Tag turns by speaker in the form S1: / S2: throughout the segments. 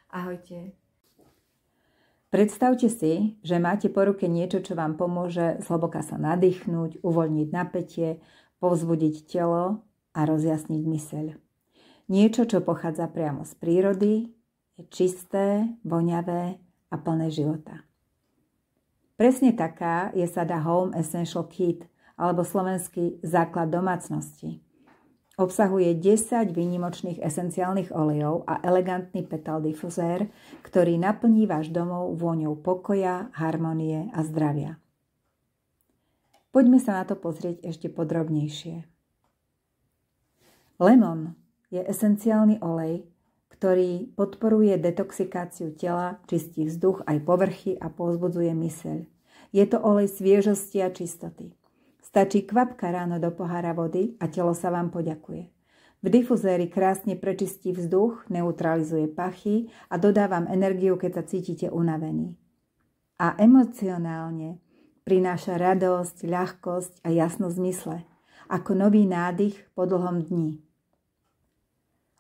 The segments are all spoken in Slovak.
S1: Ahojte. Predstavte si, že máte po ruke niečo, čo vám pomôže zhlboka sa nadýchnúť, uvoľniť napätie, povzbudiť telo a rozjasniť myseľ. Niečo, čo pochádza priamo z prírody, je čisté, voňavé a plné života. Presne taká je sada Home Essential Kit, alebo slovenský základ domácnosti. Obsahuje 10 výnimočných esenciálnych olejov a elegantný petal difuzér, ktorý naplní váš domov vôňou pokoja, harmonie a zdravia. Poďme sa na to pozrieť ešte podrobnejšie. Lemon je esenciálny olej, ktorý podporuje detoxikáciu tela, čistí vzduch aj povrchy a povzbudzuje myseľ. Je to olej sviežosti a čistoty. Stačí kvapka ráno do pohára vody a telo sa vám poďakuje. V difuzéri krásne prečistí vzduch, neutralizuje pachy a dodá vám energiu, keď sa cítite unavení. A emocionálne prináša radosť, ľahkosť a jasnosť mysle, ako nový nádych po dlhom dni.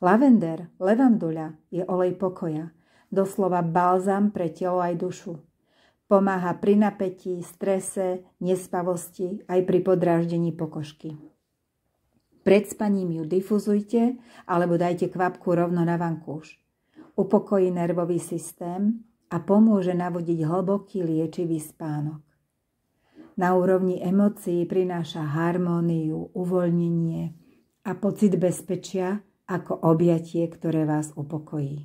S1: Lavender, levanduľa je olej pokoja, doslova balzam pre telo aj dušu. Pomáha pri napätí, strese, nespavosti aj pri podráždení pokožky. Pred spaním ju difuzujte alebo dajte kvapku rovno na vankúš. Upokojí nervový systém a pomôže navodiť hlboký liečivý spánok. Na úrovni emócií prináša harmóniu, uvoľnenie a pocit bezpečia ako objatie, ktoré vás upokojí.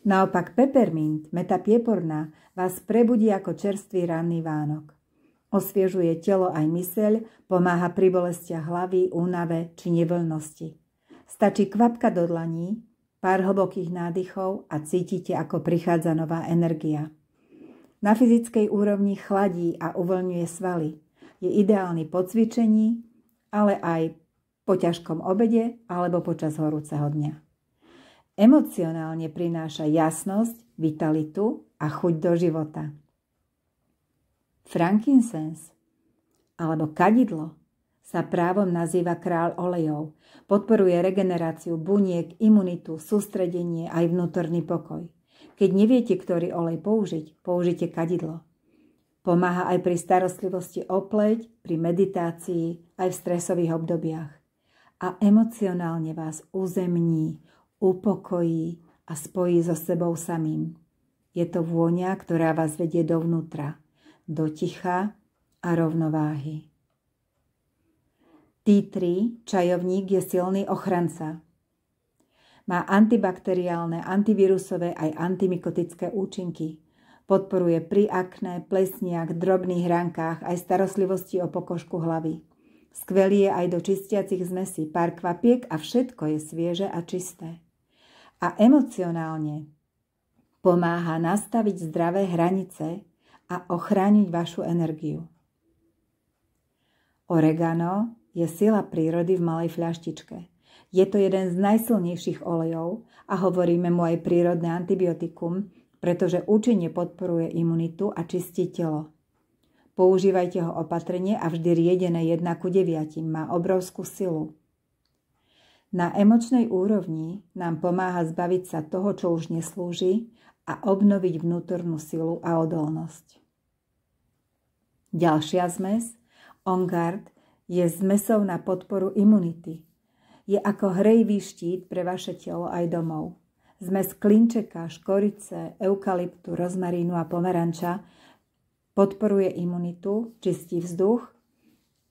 S1: Naopak peppermint, meta pieporná, vás prebudí ako čerstvý ranný Vánok. Osviežuje telo aj myseľ, pomáha pri bolestiach hlavy, únave či nevoľnosti. Stačí kvapka do dlaní, pár hlbokých nádychov a cítite, ako prichádza nová energia. Na fyzickej úrovni chladí a uvoľňuje svaly. Je ideálny po cvičení, ale aj po ťažkom obede alebo počas horúceho dňa. Emocionálne prináša jasnosť, vitalitu a chuť do života. Frankincense alebo kadidlo sa právom nazýva kráľ olejov. Podporuje regeneráciu buniek, imunitu, sústredenie aj vnútorný pokoj. Keď neviete, ktorý olej použiť, použite kadidlo. Pomáha aj pri starostlivosti o pleť, pri meditácii, aj v stresových obdobiach. A emocionálne vás uzemní, upokojí a spojí so sebou samým. Je to vôňa, ktorá vás vedie dovnútra, do ticha a rovnováhy. Tea tree, čajovník, je silný ochranca. Má antibakteriálne, antivírusové aj antimykotické účinky. Podporuje pri akné, plesniach, drobných rankách aj starostlivosti o pokožku hlavy. Skvelý je aj do čistiacich zmesí, pár kvapiek a všetko je svieže a čisté. A emocionálne pomáha nastaviť zdravé hranice a ochrániť vašu energiu. Oregano je sila prírody v malej fľaštičke. Je to jeden z najsilnejších olejov a hovoríme mu aj prírodné antibiotikum, pretože účinne podporuje imunitu a čistí telo. Používajte ho opatrne a vždy riedené 1:9. Má obrovskú silu. Na emočnej úrovni nám pomáha zbaviť sa toho, čo už neslúži a obnoviť vnútornú silu a odolnosť. Ďalšia zmes, On Guard, je zmesou na podporu imunity. Je ako hrejivý štít pre vaše telo aj domov. Zmes klinčeka, škorice, eukalyptu, rozmarínu a pomeranča podporuje imunitu, čistí vzduch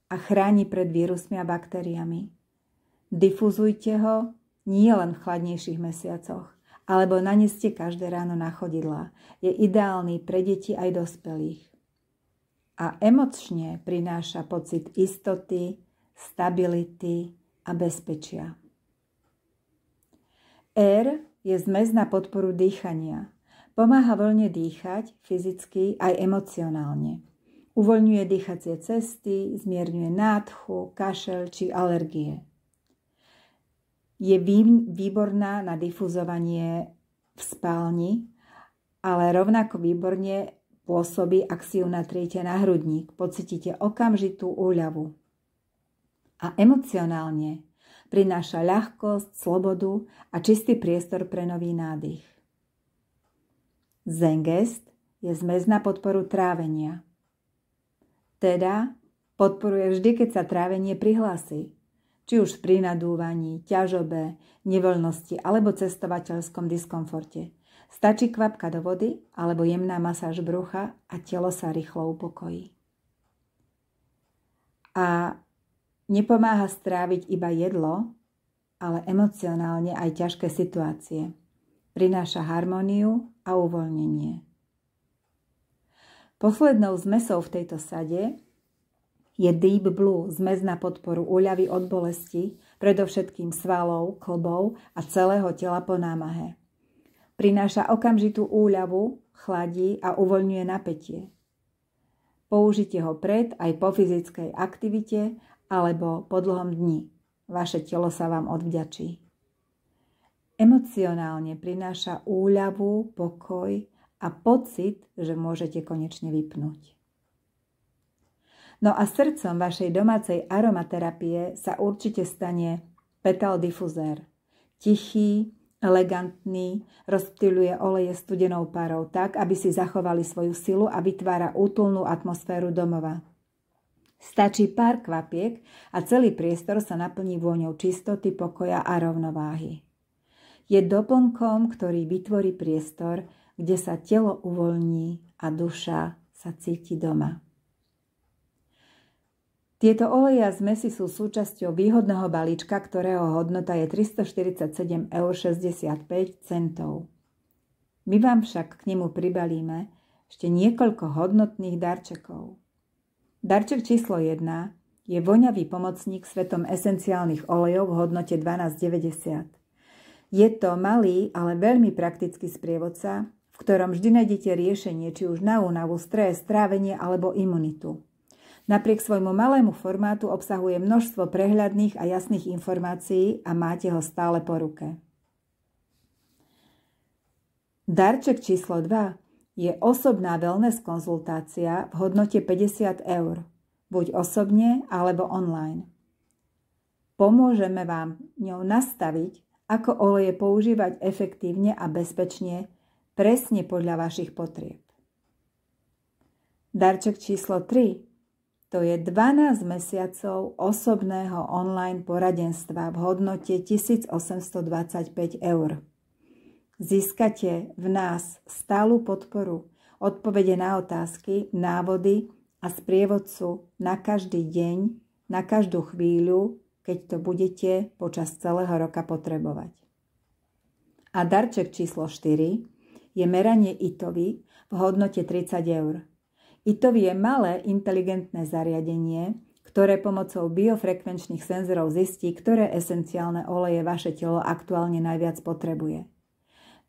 S1: a chráni pred vírusmi a baktériami. Difuzujte ho nie len v chladnejších mesiacoch, alebo naneste každé ráno na chodidlá. Je ideálny pre deti aj dospelých. A emočne prináša pocit istoty, stability a bezpečia. Air je zmes na podporu dýchania. Pomáha voľne dýchať fyzicky aj emocionálne. Uvoľňuje dýchacie cesty, zmierňuje nádchu, kašeľ či alergie. Je výborná na difuzovanie v spálni, ale rovnako výborne pôsobí, ak si ju natriete na hrudník. Pocítite okamžitú úľavu. A emocionálne Prináša ľahkosť, slobodu a čistý priestor pre nový nádych. Zengest je zmes na podporu trávenia. Teda podporuje vždy, keď sa trávenie prihlási, či už pri nadúvaní, ťažobe, nevoľnosti alebo cestovateľskom diskomforte. Stačí kvapka do vody alebo jemná masáž brucha a telo sa rýchlo upokojí. A nepomáha stráviť iba jedlo, ale emocionálne aj ťažké situácie. Prináša harmóniu a uvoľnenie. Poslednou zmesou v tejto sade je Deep Blue, zmes na podporu úľavy od bolesti, predovšetkým svalov, klbov a celého tela po námahe. Prináša okamžitú úľavu, chladí a uvoľňuje napätie. Použite ho pred aj po fyzickej aktivite alebo po dlhom dni. Vaše telo sa vám odvďačí. Emocionálne prináša úľavu, pokoj a pocit, že môžete konečne vypnúť. No a srdcom vašej domácej aromaterapie sa určite stane Petal Diffuser. Tichý, elegantný, rozptýľuje oleje studenou parou tak, aby si zachovali svoju silu a vytvára útulnú atmosféru domova. Stačí pár kvapiek a celý priestor sa naplní vôňou čistoty, pokoja a rovnováhy. Je doplnkom, ktorý vytvorí priestor, kde sa telo uvoľní a duša sa cíti doma. Tieto oleje a zmesi sú súčasťou výhodného balíčka, ktorého hodnota je 347,65 €. My vám však k nemu pribalíme ešte niekoľko hodnotných darčekov. Darček číslo 1 je voňavý pomocník svetom esenciálnych olejov v hodnote 12,90 €. Je to malý, ale veľmi praktický sprievodca, v ktorom vždy nájdete riešenie, či už na únavu, stres, trávenie alebo imunitu. Napriek svojmu malému formátu obsahuje množstvo prehľadných a jasných informácií a máte ho stále po ruke. Darček číslo 2 je osobná wellness konzultácia v hodnote 50 €, buď osobne alebo online. Pomôžeme vám ňou nastaviť, ako oleje používať efektívne a bezpečne, presne podľa vašich potrieb. Darček číslo 3 to je 12 mesiacov osobného online poradenstva v hodnote 1825 €. Získate v nás stálu podporu, odpovede na otázky, návody a sprievodcu na každý deň, na každú chvíľu, keď to budete počas celého roka potrebovať. A darček číslo 4 je meranie ITOVY v hodnote 30 €. ITOVY je malé inteligentné zariadenie, ktoré pomocou biofrekvenčných senzorov zistí, ktoré esenciálne oleje vaše telo aktuálne najviac potrebuje.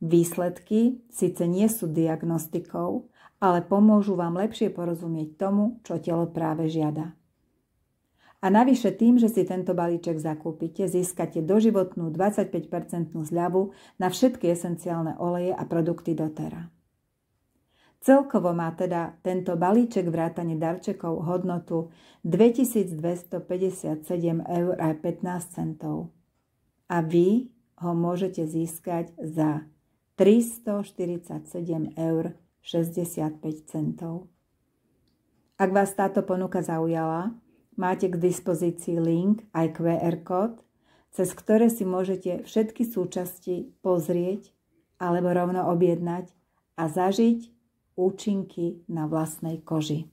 S1: Výsledky síce nie sú diagnostikou, ale pomôžu vám lepšie porozumieť tomu, čo telo práve žiada. A navyše tým, že si tento balíček zakúpite, získate doživotnú 25% zľavu na všetky esenciálne oleje a produkty doTERRA. Celkovo má teda tento balíček vrátane darčekov hodnotu 2257,15 €. A vy ho môžete získať za 347,65 €. Ak vás táto ponuka zaujala, máte k dispozícii link aj QR kód, cez ktoré si môžete všetky súčasti pozrieť alebo rovno objednať a zažiť účinky na vlastnej koži.